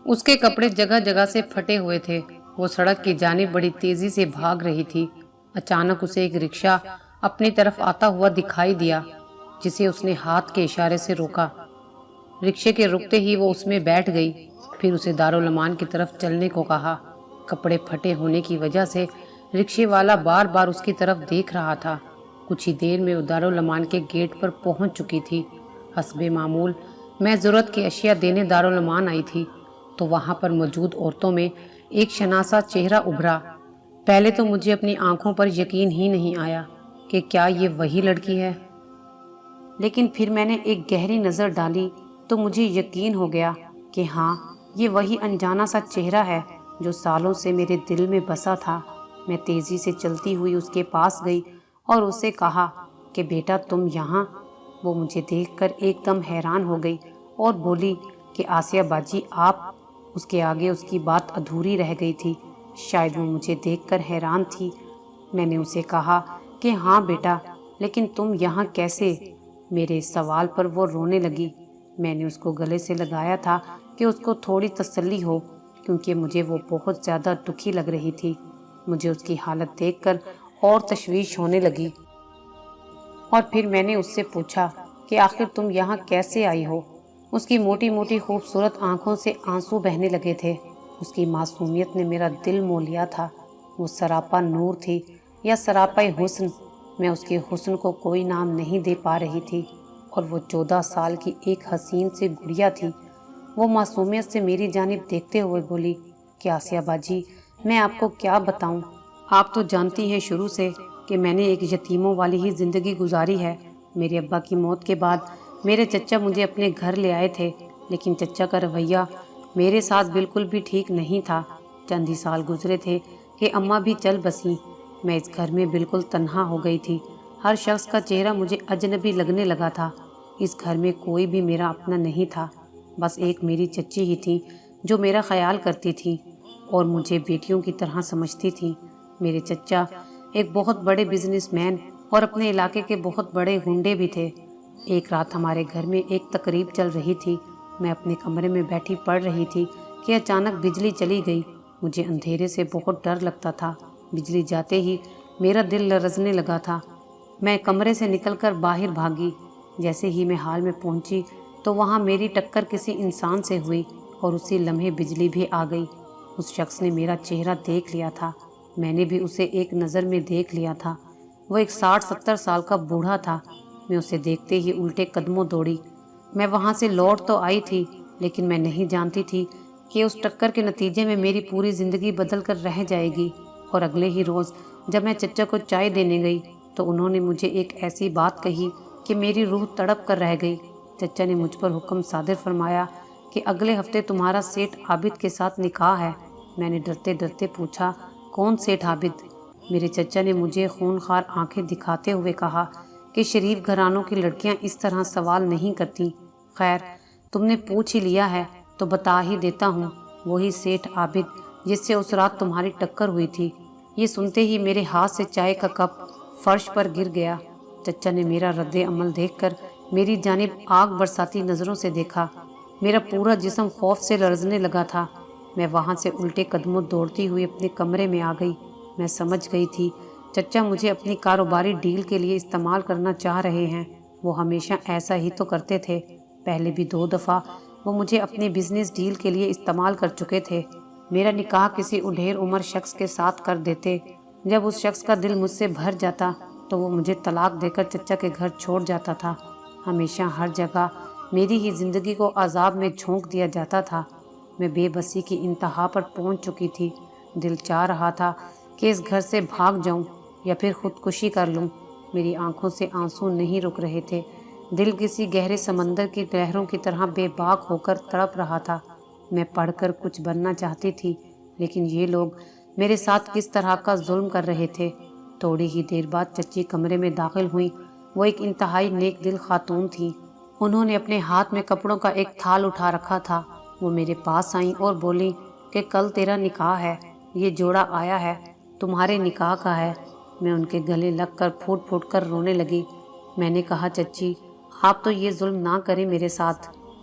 اس کے کپڑے جگہ جگہ سے پھٹے ہوئے تھے۔ وہ سڑک کی جانب بڑی تیزی سے بھاگ رہی تھی۔ اچانک اسے ایک رکشہ اپنی طرف آتا ہوا دکھائی دیا، جسے اس نے ہاتھ کے اشارے سے روکا۔ رکشے کے رکتے ہی وہ اس میں بیٹھ گئی، پھر اسے دارالمان کی طرف چلنے کو کہا۔ کپڑے پھٹے ہونے کی وجہ سے رکشے والا بار بار اس کی طرف دیکھ رہا تھا۔ کچھ ہی دیر میں وہ دارالمان کے گیٹ پر پہنچ چکی تھی۔ حسب معمول میں ضرورت کی اشیاء دینے دارالمان آئی تھی تو وہاں پر موجود عورتوں میں ایک شناسا چہرہ ابھرا۔ پہلے تو مجھے اپنی آنکھوں پر یقین ہی نہیں آیا کہ کیا یہ وہی لڑکی ہے، لیکن پھر میں نے ایک گہری نظر ڈالی تو مجھے یقین ہو گیا کہ ہاں، یہ وہی انجانا سا چہرہ ہے جو سالوں سے میرے دل میں بسا تھا۔ میں تیزی سے چلتی ہوئی اس کے پاس گئی اور اسے کہا کہ بیٹا تم یہاں؟ وہ مجھے دیکھ کر ایک دم حیران ہو گئی اور بولی کہ آسیہ باجی آپ۔ اس کے آگے اس کی بات ادھوری رہ گئی تھی۔ شاید وہ مجھے دیکھ کر حیران تھی۔ میں نے اسے کہا کہ ہاں بیٹا، لیکن تم یہاں کیسے؟ میرے اس سوال پر وہ رونے لگی۔ میں نے اس کو گلے سے لگایا تھا کہ اس کو تھوڑی تسلی ہو، کیونکہ مجھے وہ بہت زیادہ دکھی لگ رہی تھی۔ مجھے اس کی حالت دیکھ کر اور تشویش ہونے لگی، اور پھر میں نے اس سے پوچھا کہ آخر تم یہاں کیسے آئی ہو؟ اس کی موٹی موٹی خوبصورت آنکھوں سے آنسو بہنے لگے تھے۔ اس کی معصومیت نے میرا دل مو لیا تھا۔ وہ سراپا نور تھی یا سراپا حسن، میں اس کے حسن کو کوئی نام نہیں دے پا رہی تھی، اور وہ 14 سال کی ایک حسین سی گڑیا تھی۔ وہ معصومیت سے میری جانب دیکھتے ہوئے بولی کہ آسیہ باجی، میں آپ کو کیا بتاؤں؟ آپ تو جانتی ہیں شروع سے کہ میں نے ایک یتیموں والی ہی زندگی گزاری ہے۔ میرے ابا کی موت کے بعد میرے چچا مجھے اپنے گھر لے آئے تھے، لیکن چچا کا رویہ میرے ساتھ بالکل بھی ٹھیک نہیں تھا۔ چند ہی سال گزرے تھے کہ اماں بھی چل بسیں۔ میں اس گھر میں بالکل تنہا ہو گئی تھی۔ ہر شخص کا چہرہ مجھے اجنبی لگنے لگا تھا۔ اس گھر میں کوئی بھی میرا اپنا نہیں تھا، بس ایک میری چچی ہی تھی جو میرا خیال کرتی تھی اور مجھے بیٹیوں کی طرح سمجھتی تھی۔ میرے چچا ایک بہت بڑے بزنس مین اور اپنے علاقے کے بہت بڑے گنڈے بھی تھے۔ ایک رات ہمارے گھر میں ایک تقریب چل رہی تھی۔ میں اپنے کمرے میں بیٹھی پڑھ رہی تھی کہ اچانک بجلی چلی گئی۔ مجھے اندھیرے سے بہت ڈر لگتا تھا۔ بجلی جاتے ہی میرا دل لرزنے لگا تھا۔ میں کمرے سے نکل کر باہر بھاگی۔ جیسے ہی میں ہال میں پہنچی تو وہاں میری ٹکر کسی انسان سے ہوئی اور اسی لمحے بجلی بھی آ گئی۔ اس شخص نے میرا چہرہ دیکھ لیا تھا، میں نے بھی اسے ایک نظر میں دیکھ لیا تھا۔ وہ ایک 60-70 سال کا بوڑھا تھا۔ میں اسے دیکھتے ہی الٹے قدموں دوڑی۔ میں وہاں سے لوٹ تو آئی تھی، لیکن میں نہیں جانتی تھی کہ اس ٹکر کے نتیجے میں میری پوری زندگی بدل کر رہ جائے گی۔ اور اگلے ہی روز جب میں چچا کو چائے دینے گئی تو انہوں نے مجھے ایک ایسی بات کہی کہ میری روح تڑپ کر رہ گئی۔ چچا نے مجھ پر حکم صادر فرمایا کہ اگلے ہفتے تمہارا سیٹھ عابد کے ساتھ نکاح ہے۔ میں نے ڈرتے ڈرتے پوچھا، کون سیٹھ عابد؟ میرے چچا نے مجھے خونخوار آنکھیں دکھاتے ہوئے کہا کہ شریف گھرانوں کی لڑکیاں اس طرح سوال نہیں کرتی۔ خیر، تم نے پوچھ ہی لیا ہے تو بتا ہی دیتا ہوں، وہی سیٹھ عابد جس سے اس رات تمہاری ٹکر ہوئی تھی۔ یہ سنتے ہی میرے ہاتھ سے چائے کا کپ فرش پر گر گیا۔ چچا نے میرا رد عمل دیکھ کر میری جانب آگ برساتی نظروں سے دیکھا۔ میرا پورا جسم خوف سے لرزنے لگا تھا۔ میں وہاں سے الٹے قدموں دوڑتی ہوئی اپنے کمرے میں آ گئی۔ میں سمجھ گئی تھی چچا مجھے اپنی کاروباری ڈیل کے لیے استعمال کرنا چاہ رہے ہیں۔ وہ ہمیشہ ایسا ہی تو کرتے تھے۔ پہلے بھی 2 دفعہ وہ مجھے اپنی بزنس ڈیل کے لیے استعمال کر چکے تھے۔ میرا نکاح کسی اڈھیر عمر شخص کے ساتھ کر دیتے۔ جب اس شخص کا دل مجھ سے بھر جاتا تو وہ مجھے طلاق دے کر چچا کے گھر چھوڑ جاتا تھا۔ ہمیشہ ہر جگہ میری ہی زندگی کو عذاب میں جھونک دیا جاتا تھا۔ میں بے بسی کی انتہا پر پہنچ چکی تھی۔ دل چاہ رہا تھا کہ اس گھر سے بھاگ جاؤں یا پھر خودکشی کر لوں۔ میری آنکھوں سے آنسو نہیں رک رہے تھے۔ دل کسی گہرے سمندر کی لہروں کی طرح بے باک ہو کر تڑپ رہا تھا۔ میں پڑھ کر کچھ بننا چاہتی تھی، لیکن یہ لوگ میرے ساتھ کس طرح کا ظلم کر رہے تھے۔ تھوڑی ہی دیر بعد چچی کمرے میں داخل ہوئیں۔ وہ ایک انتہائی نیک دل خاتون تھیں۔ انہوں نے اپنے ہاتھ میں کپڑوں کا ایک تھال اٹھا رکھا تھا۔ وہ میرے پاس آئیں اور بولیں کہ کل تیرا نکاح ہے، یہ جوڑا آیا ہے، تمہارے نکاح کا ہے۔ میں ان کے گلے لگ کر پھوٹ پھوٹ کر رونے لگی۔ میں نے کہا، چچی آپ تو یہ ظلم نہ کریں میرے ساتھ۔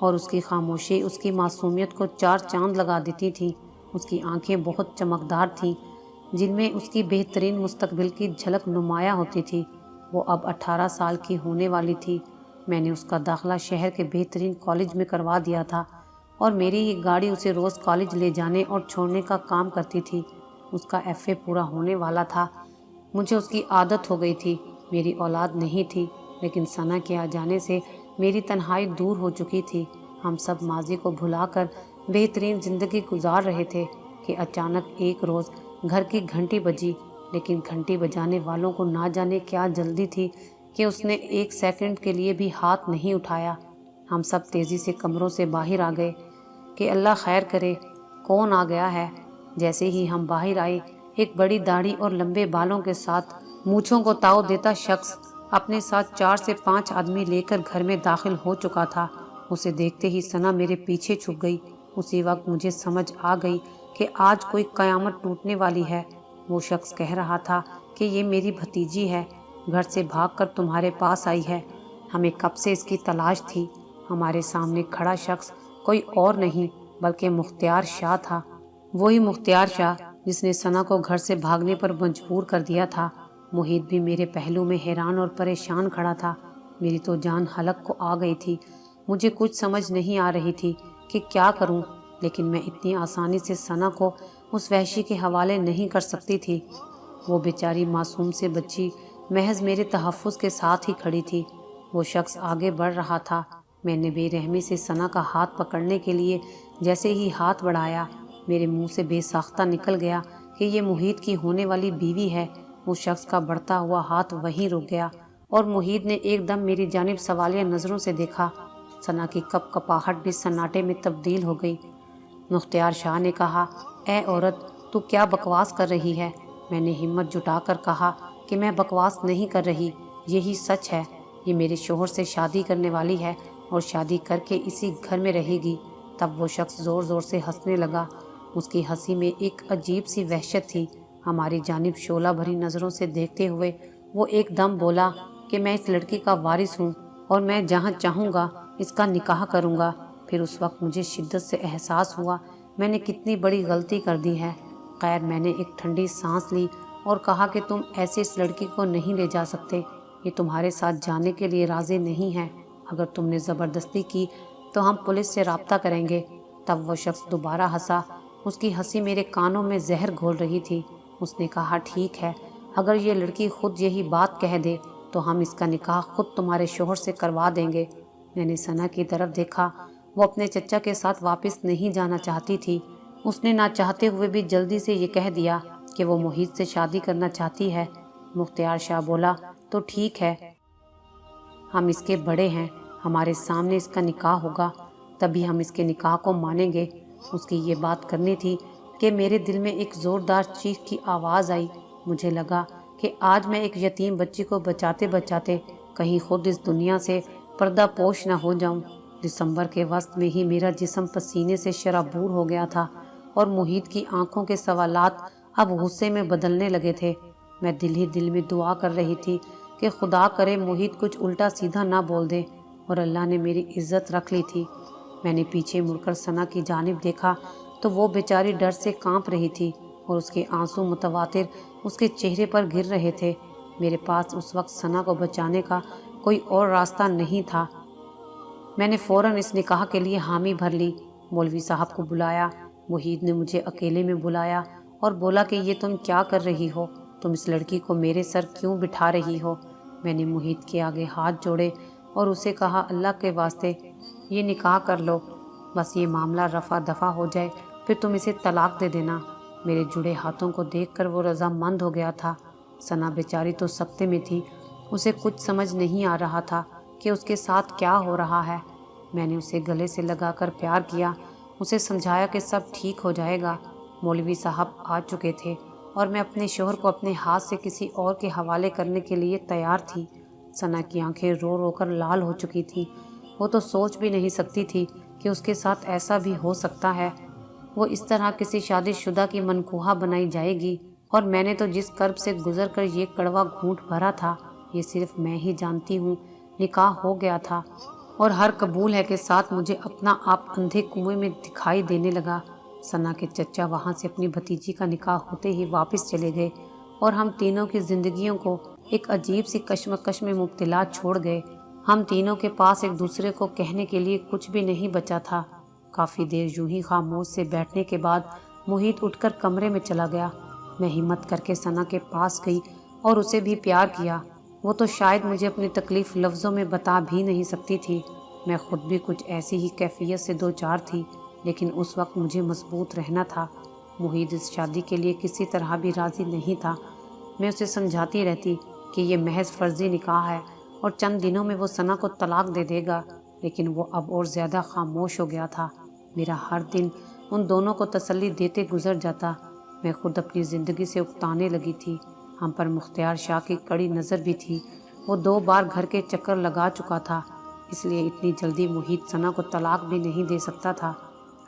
اور اس کی خاموشی اس کی معصومیت کو 4 چاند لگا دیتی تھی۔ اس کی آنکھیں بہت چمکدار تھیں، جن میں اس کی بہترین مستقبل کی جھلک نمایاں ہوتی تھی۔ وہ اب 18 سال کی ہونے والی تھی۔ میں نے اس کا داخلہ شہر کے بہترین کالج میں کروا دیا تھا، اور میری یہ گاڑی اسے روز کالج لے جانے اور چھوڑنے کا کام کرتی تھی۔ اس کا FA پورا ہونے والا تھا۔ مجھے اس کی عادت ہو گئی تھی۔ میری اولاد نہیں تھی، لیکن ثنا کے آ جانے سے میری تنہائی دور ہو چکی تھی۔ ہم سب ماضی کو بھلا کر بہترین زندگی گزار رہے تھے کہ اچانک ایک روز گھر کی گھنٹی بجی، لیکن گھنٹی بجانے والوں کو نہ جانے کیا جلدی تھی کہ اس نے 1 سیکنڈ کے لیے بھی ہاتھ نہیں اٹھایا۔ ہم سب تیزی سے کمروں سے باہر آ گئے کہ اللہ خیر کرے، کون آ گیا ہے۔ جیسے ہی ہم باہر آئے، ایک بڑی داڑھی اور لمبے بالوں کے ساتھ مونچھوں کو تاؤ دیتا شخص اپنے ساتھ 4 سے 5 آدمی لے کر گھر میں داخل ہو چکا تھا۔ اسے دیکھتے ہی ثنا میرے پیچھے چھپ گئی۔ اسی وقت مجھے سمجھ آ گئی کہ آج کوئی قیامت ٹوٹنے والی ہے۔ وہ شخص کہہ رہا تھا کہ یہ میری بھتیجی ہے، گھر سے بھاگ کر تمہارے پاس آئی ہے، ہمیں کب سے اس کی تلاش تھی۔ ہمارے سامنے کھڑا شخص کوئی اور نہیں بلکہ مختار شاہ تھا، وہی مختار شاہ جس نے ثنا کو گھر سے بھاگنے پر مجبور کر دیا تھا۔ محیط بھی میرے پہلو میں حیران اور پریشان کھڑا تھا۔ میری تو جان حلق کو آ گئی تھی۔ مجھے کچھ سمجھ نہیں آ رہی تھی کہ کیا کروں، لیکن میں اتنی آسانی سے ثنا کو اس وحشی کے حوالے نہیں کر سکتی تھی۔ وہ بیچاری معصوم سے بچی محض میرے تحفظ کے ساتھ ہی کھڑی تھی۔ وہ شخص آگے بڑھ رہا تھا۔ میں نے بے رحمی سے ثنا کا ہاتھ پکڑنے کے لیے جیسے ہی ہاتھ بڑھایا، میرے منہ سے بے ساختہ نکل گیا کہ یہ محیط کی ہونے والی بیوی ہے۔ اس شخص کا بڑھتا ہوا ہاتھ وہیں رک گیا، اور محیط نے ایک دم میری جانب سوالیہ نظروں سے دیکھا۔ ثنا کی کپ کپاہٹ بھی سناٹے میں تبدیل ہو گئی۔ مختار شاہ نے کہا، اے عورت، تو کیا بکواس کر رہی ہے؟ میں نے ہمت جٹا کر کہا کہ میں بکواس نہیں کر رہی، یہی سچ ہے۔ یہ میرے شوہر سے شادی کرنے والی ہے اور شادی کر کے اسی گھر میں رہے گی۔ تب وہ شخص زور زور سے ہنسنے لگا۔ اس کی ہنسی میں ایک عجیب سی وحشت تھی۔ ہماری جانب شعلہ بھری نظروں سے دیکھتے ہوئے وہ ایک دم بولا کہ میں اس لڑکی کا وارث ہوں اور میں جہاں چاہوں گا اس کا نکاح کروں گا۔ پھر اس وقت مجھے شدت سے احساس ہوا میں نے کتنی بڑی غلطی کر دی ہے۔ خیر، میں نے ایک ٹھنڈی سانس لی اور کہا کہ تم ایسے اس لڑکی کو نہیں لے جا سکتے، یہ تمہارے ساتھ جانے کے لیے راضی نہیں ہے۔ اگر تم نے زبردستی کی تو ہم پولیس سے رابطہ کریں گے۔ تب وہ شخص دوبارہ ہنسا۔ اس کی ہنسی میرے کانوں میں زہر گھول رہی تھی۔ اس نے کہا، ٹھیک ہے، اگر یہ لڑکی خود یہی بات کہہ دے تو ہم اس کا نکاح خود تمہارے شوہر سے کروا دیں گے۔ میں نے ثنا کی طرف دیکھا۔ وہ اپنے چچا کے ساتھ واپس نہیں جانا چاہتی تھی۔ اس نے نہ چاہتے ہوئے بھی جلدی سے یہ کہہ دیا کہ وہ محیط سے شادی کرنا چاہتی ہے۔ مختار شاہ بولا، تو ٹھیک ہے، ہم اس کے بڑے ہیں، ہمارے سامنے اس کا نکاح ہوگا، تبھی ہم اس کے نکاح کو مانیں گے۔ اس کی یہ بات کرنی تھی کہ میرے دل میں ایک زوردار چیخ کی آواز آئی۔ مجھے لگا کہ آج میں ایک یتیم بچی کو بچاتے بچاتے کہیں خود اس دنیا سے پردہ پوش نہ ہو جاؤں۔ دسمبر کے وسط میں ہی میرا جسم پسینے سے شرابور ہو گیا تھا، اور محیط کی آنکھوں کے سوالات اب غصے میں بدلنے لگے تھے۔ میں دل ہی دل میں دعا کر رہی تھی کہ خدا کرے محیط کچھ الٹا سیدھا نہ بول دے، اور اللہ نے میری عزت رکھ لی تھی۔ میں نے پیچھے مڑ کر ثنا کی جانب دیکھا تو وہ بیچاری ڈر سے کانپ رہی تھی، اور اس کے آنسو متواتر اس کے چہرے پر گر رہے تھے۔ میرے پاس اس وقت ثنا کو بچانے کا کوئی اور راستہ نہیں تھا۔ میں نے فوراً اس نکاح کے لیے حامی بھر لی۔ مولوی صاحب کو بلایا۔ محیط نے مجھے اکیلے میں بلایا اور بولا کہ یہ تم کیا کر رہی ہو؟ تم اس لڑکی کو میرے سر کیوں بٹھا رہی ہو؟ میں نے محیط کے آگے ہاتھ جوڑے اور اسے کہا، اللہ کے واسطے یہ نکاح کر لو، بس یہ معاملہ رفع دفع ہو جائے، پھر تم اسے طلاق دے دینا۔ میرے جڑے ہاتھوں کو دیکھ کر وہ رضامند ہو گیا تھا۔ ثنا بیچاری تو سکتے میں تھی، اسے کچھ سمجھ نہیں آ رہا تھا کہ اس کے ساتھ کیا ہو رہا ہے۔ میں نے اسے گلے سے لگا کر پیار کیا، اسے سمجھایا کہ سب ٹھیک ہو جائے گا۔ مولوی صاحب آ چکے تھے اور میں اپنے شوہر کو اپنے ہاتھ سے کسی اور کے حوالے کرنے کے لیے تیار تھی۔ ثنا کی آنکھیں رو رو کر لال ہو چکی تھیں۔ وہ تو سوچ بھی نہیں سکتی تھی کہ اس کے ساتھ ایسا بھی ہو سکتا ہے۔ وہ اس طرح کسی شادی شدہ کی منکوحہ بنائی جائے گی، اور میں نے تو جس کرب سے گزر کر یہ کڑوا گھونٹ بھرا تھا، یہ صرف میں ہی جانتی ہوں۔ نکاح ہو گیا تھا، اور ہر قبول ہے کے ساتھ مجھے اپنا آپ اندھے کنویں میں دکھائی دینے لگا۔ ثنا کے چچا وہاں سے اپنی بھتیجی کا نکاح ہوتے ہی واپس چلے گئے اور ہم تینوں کی زندگیوں کو ایک عجیب سی کشمکش میں مبتلا چھوڑ گئے۔ ہم تینوں کے پاس ایک دوسرے کو کہنے کے لیے کچھ بھی نہیں بچا تھا۔ کافی دیر یوں ہی خاموش سے بیٹھنے کے بعد محیط اٹھ کر کمرے میں چلا گیا۔ میں ہمت کر کے ثنا کے پاس گئی اور اسے بھی پیار کیا۔ وہ تو شاید مجھے اپنی تکلیف لفظوں میں بتا بھی نہیں سکتی تھی۔ میں خود بھی کچھ ایسی ہی کیفیت سے دوچار تھی، لیکن اس وقت مجھے مضبوط رہنا تھا۔ محیط اس شادی کے لیے کسی طرح بھی راضی نہیں تھا۔ میں اسے سمجھاتی رہتی کہ یہ محض فرضی نکاح ہے اور چند دنوں میں وہ ثنا کو طلاق دے دے گا، لیکن وہ اب اور زیادہ خاموش ہو گیا تھا۔ میرا ہر دن ان دونوں کو تسلی دیتے گزر جاتا۔ میں خود اپنی زندگی سے اکتانے لگی تھی۔ ہم پر مختار شاہ کی کڑی نظر بھی تھی۔ وہ 2 بار گھر کے چکر لگا چکا تھا، اس لیے اتنی جلدی محیط ثنا کو طلاق بھی نہیں دے سکتا تھا۔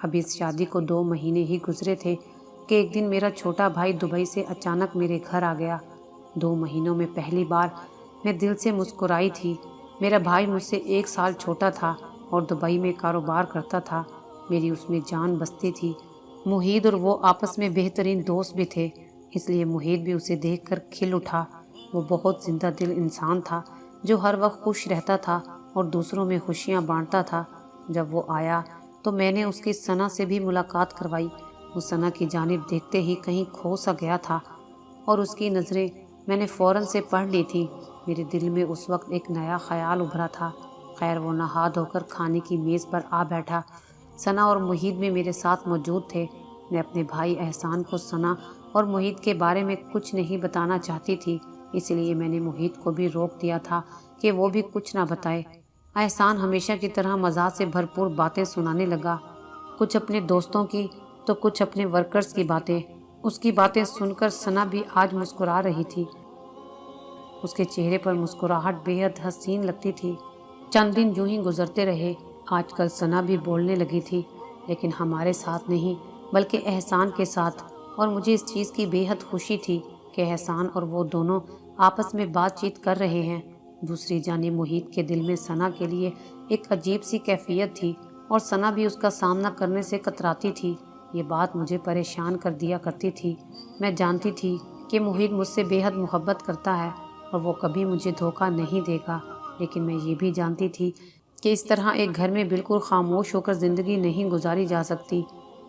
ابھی اس شادی کو 2 مہینے ہی گزرے تھے کہ ایک دن میرا چھوٹا بھائی دبئی سے اچانک میرے گھر آ گیا۔ 2 مہینوں میں پہلی بار میں دل سے مسکرائی تھی۔ میرا بھائی مجھ سے 1 سال چھوٹا تھا اور دبئی میں کاروبار کرتا تھا۔ میری اس میں جان بستی تھی۔ محیط اور وہ آپس میں بہترین دوست بھی تھے، اس لیے محیط بھی اسے دیکھ کر کھل اٹھا۔ وہ بہت زندہ دل انسان تھا جو ہر وقت خوش رہتا تھا اور دوسروں میں خوشیاں بانٹتا تھا۔ جب وہ آیا تو میں نے اس کی ثنا سے بھی ملاقات کروائی۔ وہ ثنا کی جانب دیکھتے ہی کہیں کھو سا گیا تھا اور اس کی نظریں میں نے فوراً سے پڑھ لی تھی۔ میرے دل میں اس وقت ایک نیا خیال ابھرا تھا۔ خیر وہ نہا دھو کر کھانے کی میز پر آ بیٹھا۔ ثنا اور محیط بھی میرے ساتھ موجود تھے۔ میں اپنے بھائی احسان کو ثنا اور محیط کے بارے میں کچھ نہیں بتانا چاہتی تھی، اس لیے میں نے محیط کو بھی روک دیا تھا کہ وہ بھی کچھ نہ بتائے۔ احسان ہمیشہ کی طرح مزاح سے بھرپور باتیں سنانے لگا، کچھ اپنے دوستوں کی تو کچھ اپنے ورکرز کی باتیں۔ اس کی باتیں سن کر ثنا بھی آج مسکرا رہی تھی۔ اس کے چہرے پر مسکراہٹ بے حد حسین لگتی تھی۔ چند دن یوں ہی گزرتے رہے۔ آج کل ثنا بھی بولنے لگی تھی، لیکن ہمارے ساتھ نہیں بلکہ احسان کے ساتھ، اور مجھے اس چیز کی بے حد خوشی تھی کہ احسان اور وہ دونوں آپس میں بات چیت کر رہے ہیں۔ دوسری جانب محیط کے دل میں ثنا کے لیے ایک عجیب سی کیفیت تھی اور ثنا بھی اس کا سامنا کرنے سے کتراتی تھی۔ یہ بات مجھے پریشان کر دیا کرتی تھی۔ میں جانتی تھی کہ محیط مجھ سے بے حد محبت کرتا ہے اور وہ کبھی مجھے دھوکہ نہیں دے گا، لیکن میں یہ بھی جانتی تھی کہ اس طرح ایک گھر میں بالکل خاموش ہو کر زندگی نہیں گزاری جا سکتی۔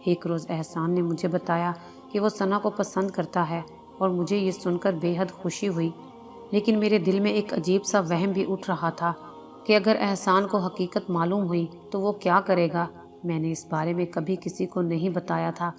ایک روز احسان نے مجھے بتایا کہ وہ ثنا کو پسند کرتا ہے اور مجھے یہ سن کر بے حد خوشی ہوئی، لیکن میرے دل میں ایک عجیب سا وہم بھی اٹھ رہا تھا کہ اگر احسان کو حقیقت معلوم ہوئی تو وہ کیا کرے گا۔ میں نے اس بارے میں کبھی کسی کو نہیں بتایا تھا۔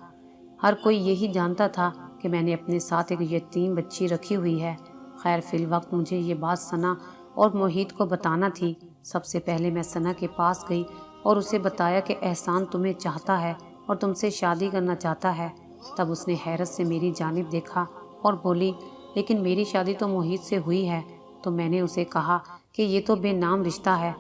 ہر کوئی یہی جانتا تھا کہ میں نے اپنے ساتھ ایک یتیم بچی رکھی ہوئی ہے۔ خیر فی الوقت مجھے یہ بات ثنا اور محیط کو بتانا تھی۔ سب سے پہلے میں ثنا کے پاس گئی اور اسے بتایا کہ احسان تمہیں چاہتا ہے اور تم سے شادی کرنا چاہتا ہے۔ تب اس نے حیرت سے میری جانب دیکھا اور بولی، لیکن میری شادی تو محیط سے ہوئی ہے۔ تو میں نے اسے کہا کہ یہ تو بے نام رشتہ ہے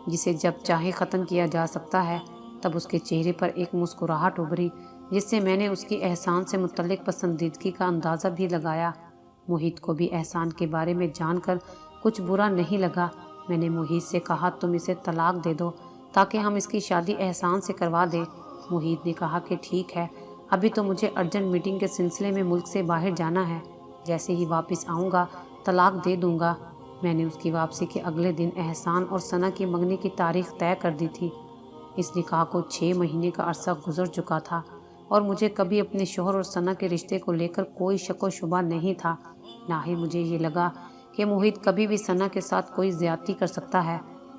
جسے جب چاہے ختم کیا جا سکتا ہے۔ تب اس کے چہرے پر ایک مسکراہٹ ابھری جس سے میں نے اس کی احسان سے متعلق پسندیدگی کا اندازہ بھی لگایا۔ محیط کو بھی احسان کے بارے میں جان کر کچھ برا نہیں لگا۔ میں نے محیط سے کہا تم اسے طلاق دے دو تاکہ ہم اس کی شادی احسان سے کروا دیں۔ محیط نے کہا کہ ٹھیک ہے، ابھی تو مجھے ارجنٹ میٹنگ کے سلسلے میں ملک سے باہر جانا ہے، جیسے ہی واپس آؤں گا طلاق دے دوں گا۔ میں نے اس کی واپسی کے اگلے دن احسان اور ثنا کی منگنی کی تاریخ طے کر دی تھی۔ اس نکاح کو 6 مہینے کا عرصہ گزر چکا تھا اور مجھے کبھی اپنے شوہر اور ثنا کے رشتے کو لے کر کوئی شک و شبہ نہیں تھا، نہ ہی مجھے یہ لگا کہ محیط کبھی بھی ثنا کے ساتھ کوئی زیادتی کر سکتا ہے۔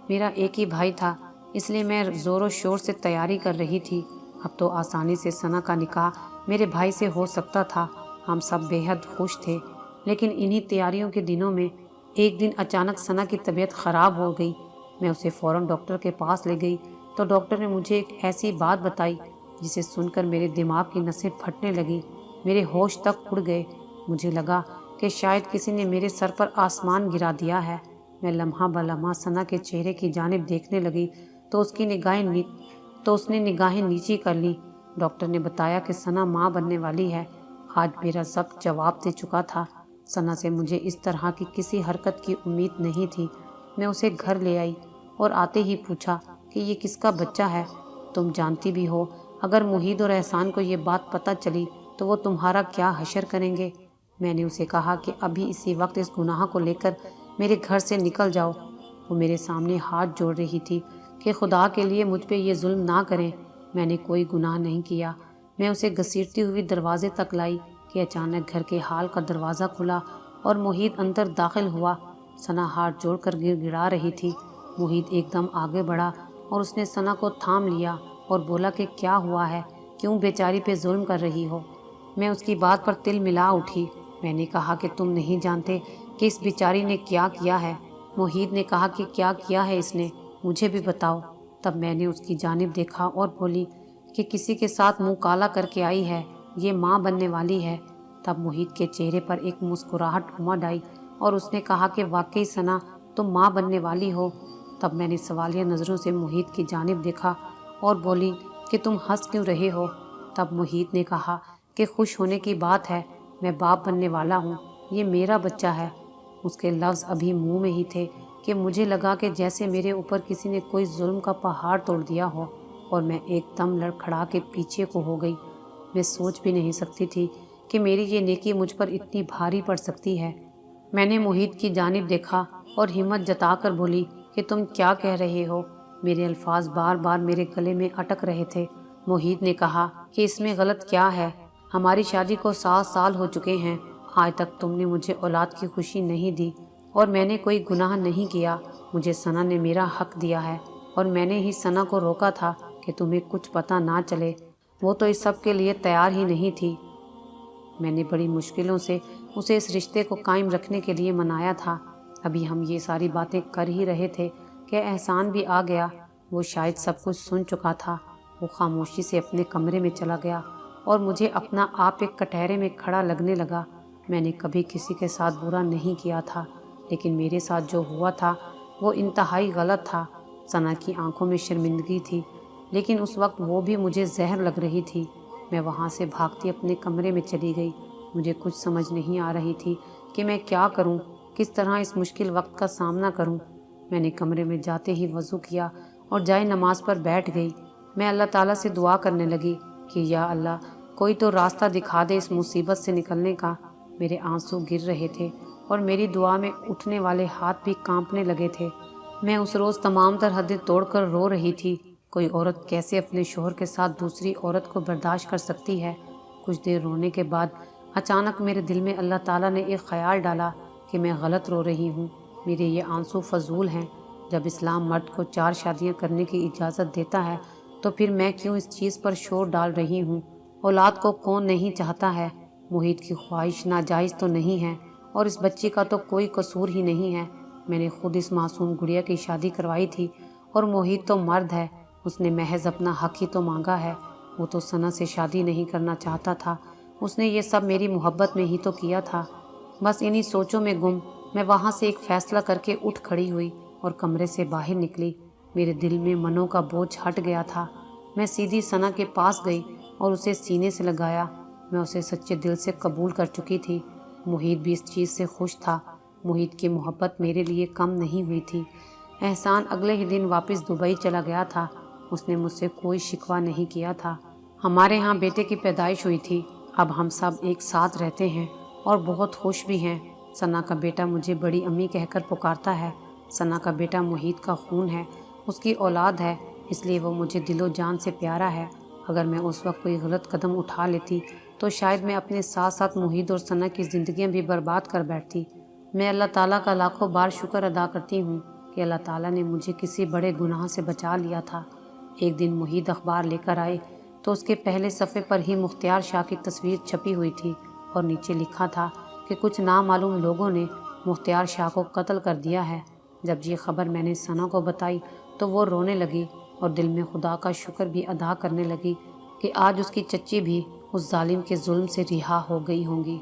میرا ایک ہی بھائی تھا، اس لیے میں زور و شور سے تیاری کر رہی تھی۔ اب تو آسانی سے ثنا کا نکاح میرے بھائی سے ہو سکتا تھا۔ ہم سب بے حد خوش تھے، لیکن انہی تیاریوں کے دنوں میں ایک دن اچانک ثنا کی طبیعت خراب ہو گئی۔ میں اسے فوراً ڈاکٹر کے پاس لے گئی تو ڈاکٹر نے مجھے ایک ایسی بات بتائی جسے سن کر میرے دماغ کی نسیں پھٹنے لگی، میرے ہوش تک اڑ گئے۔ مجھے لگا کہ شاید کسی نے میرے سر پر آسمان گرا دیا ہے۔ میں لمحہ بلمحہ ثنا کے چہرے کی جانب دیکھنے لگی تو اس نے نگاہیں نیچی کر لیں۔ ڈاکٹر نے بتایا کہ ثنا ماں بننے والی ہے۔ آج میرا ضبط جواب دے چکا تھا۔ ثنا سے مجھے اس طرح کی کسی حرکت کی امید نہیں تھی۔ میں اسے گھر لے آئی اور آتے ہی پوچھا کہ یہ کس کا بچہ ہے؟ تم جانتی بھی ہو اگر محید اور احسان کو یہ بات پتہ چلی تو وہ تمہارا کیا حشر کریں گے۔ میں نے اسے کہا کہ ابھی اسی وقت اس گناہ کو لے کر میرے گھر سے نکل جاؤ۔ وہ میرے سامنے ہاتھ جوڑ رہی تھی کہ خدا کے لیے مجھ پہ یہ ظلم نہ کریں، میں نے کوئی گناہ نہیں کیا۔ میں اسے گھسیٹتی ہوئی دروازے تک لائی کہ اچانک گھر کے حال کا دروازہ کھلا اور محید اندر داخل ہوا۔ ثنا ہاتھ جوڑ کر گڑ گڑا رہی تھی۔ محید ایک دم آگے بڑھا اور اس نے ثنا کو تھام لیا اور بولا کہ کیا ہوا ہے، کیوں بیچاری پہ ظلم کر رہی ہو؟ میں اس کی بات پر تل ملا اٹھی۔ میں نے کہا کہ تم نہیں جانتے کہ اس بیچاری نے کیا کیا ہے۔ محید نے کہا کہ کیا کیا ہے اس نے، مجھے بھی بتاؤ۔ تب میں نے اس کی جانب دیکھا اور بولی کہ کسی کے ساتھ منہ کالا کر کے آئی ہے، یہ ماں بننے والی ہے۔ تب محید کے چہرے پر ایک مسکراہٹ امڈ آئی اور اس نے کہا کہ واقعی ثنا تم ماں بننے والی ہو۔ تب میں نے سوالیہ نظروں سے محید کی جانب دیکھا اور بولی کہ تم ہنس کیوں رہے ہو؟ تب محید نے کہا کہ خوش ہونے کی بات ہے، میں باپ بننے والا ہوں، یہ میرا بچہ ہے۔ اس کے لفظ ابھی منہ میں ہی تھے کہ مجھے لگا کہ جیسے میرے اوپر کسی نے کوئی ظلم کا پہاڑ توڑ دیا ہو اور میں ایک دم لڑکھڑا کے پیچھے کو ہو گئی۔ میں سوچ بھی نہیں سکتی تھی کہ میری یہ نیکی مجھ پر اتنی بھاری پڑ سکتی ہے۔ میں نے محید کی جانب دیکھا اور ہمت جتا کر بولی کہ تم کیا کہہ رہے ہو؟ میرے الفاظ بار بار میرے گلے میں اٹک رہے تھے۔ محید نے کہا کہ اس میں غلط کیا ہے؟ ہماری شادی کو 7 سال ہو چکے ہیں، آج تک تم نے مجھے اولاد کی خوشی نہیں دی اور میں نے کوئی گناہ نہیں کیا۔ مجھے ثنا نے میرا حق دیا ہے اور میں نے ہی ثنا کو روکا تھا کہ تمہیں کچھ پتہ نہ چلے، وہ تو اس سب کے لیے تیار ہی نہیں تھی۔ میں نے بڑی مشکلوں سے اسے اس رشتے کو قائم رکھنے کے لیے منایا تھا۔ ابھی ہم یہ ساری باتیں کر ہی رہے تھے کہ احسان بھی آ گیا۔ وہ شاید سب کچھ سن چکا تھا۔ وہ خاموشی سے اپنے کمرے میں چلا گیا اور مجھے اپنا آپ ایک کٹہرے میں کھڑا لگنے لگا۔ میں نے کبھی کسی کے ساتھ برا نہیں کیا تھا، لیکن میرے ساتھ جو ہوا تھا وہ انتہائی غلط تھا۔ ثنا کی آنکھوں میں شرمندگی تھی، لیکن اس وقت وہ بھی مجھے زہر لگ رہی تھی۔ میں وہاں سے بھاگتی اپنے کمرے میں چلی گئی۔ مجھے کچھ سمجھ نہیں آ رہی تھی کہ میں کیا کروں، کس طرح اس مشکل وقت کا سامنا کروں۔ میں نے کمرے میں جاتے ہی وضو کیا اور جائے نماز پر بیٹھ گئی۔ میں اللہ تعالیٰ سے دعا کرنے لگی کہ یا اللہ کوئی تو راستہ دکھا دے اس مصیبت سے نکلنے کا۔ میرے آنسو گر رہے تھے اور میری دعا میں اٹھنے والے ہاتھ بھی کانپنے لگے تھے۔ میں اس روز تمام تر حدیں توڑ کر رو رہی تھی۔ کوئی عورت کیسے اپنے شوہر کے ساتھ دوسری عورت کو برداشت کر سکتی ہے؟ کچھ دیر رونے کے بعد اچانک میرے دل میں اللہ تعالیٰ نے ایک خیال ڈالا کہ میں غلط رو رہی ہوں، میرے یہ آنسو فضول ہیں۔ جب اسلام مرد کو 4 شادیاں کرنے کی اجازت دیتا ہے تو پھر میں کیوں اس چیز پر شور ڈال رہی ہوں؟ اولاد کو کون نہیں چاہتا ہے؟ محیط کی خواہش ناجائز تو نہیں ہے اور اس بچی کا تو کوئی قصور ہی نہیں ہے۔ میں نے خود اس معصوم گڑیا کی شادی کروائی تھی اور محیط تو مرد ہے، اس نے محض اپنا حق ہی تو مانگا ہے۔ وہ تو ثنا سے شادی نہیں کرنا چاہتا تھا، اس نے یہ سب میری محبت میں ہی تو کیا تھا۔ بس انہی سوچوں میں گم میں وہاں سے ایک فیصلہ کر کے اٹھ کھڑی ہوئی اور کمرے سے باہر نکلی۔ میرے دل میں منوں کا بوجھ ہٹ گیا تھا۔ میں سیدھی ثنا کے پاس گئی اور اسے سینے سے لگایا۔ میں اسے سچے دل سے قبول کر چکی تھی۔ محیط بھی اس چیز سے خوش تھا۔ محیط کی محبت میرے لیے کم نہیں ہوئی تھی۔ احسان اگلے ہی دن واپس دبئی چلا گیا تھا۔ اس نے مجھ سے کوئی شکوہ نہیں کیا تھا۔ ہمارے ہاں بیٹے کی پیدائش ہوئی تھی۔ اب ہم سب ایک ساتھ رہتے ہیں اور بہت خوش بھی ہیں۔ ثنا کا بیٹا مجھے بڑی امی کہہ کر پکارتا ہے۔ ثنا کا بیٹا محیط کا خون ہے، اس کی اولاد ہے، اس لیے وہ مجھے دل و جان سے پیارا ہے۔ اگر میں اس وقت کوئی غلط قدم اٹھا لیتی تو شاید میں اپنے ساتھ ساتھ محیط اور ثنا کی زندگیاں بھی برباد کر بیٹھتی۔ میں اللہ تعالیٰ کا لاکھوں بار شکر ادا کرتی ہوں کہ اللہ تعالیٰ نے مجھے کسی بڑے گناہ سے بچا لیا تھا۔ ایک دن محیط اخبار لے کر آئے تو اس کے پہلے صفحے پر ہی مختار شاہ کی تصویر چھپی ہوئی تھی اور نیچے لکھا تھا کہ کچھ نامعلوم لوگوں نے مختار شاہ کو قتل کر دیا ہے۔ جب یہ خبر میں نے ثنا کو بتائی تو وہ رونے لگی اور دل میں خدا کا شکر بھی ادا کرنے لگی کہ آج اس کی چچی بھی اس ظالم کے ظلم سے رہا ہو گئی ہوں گی۔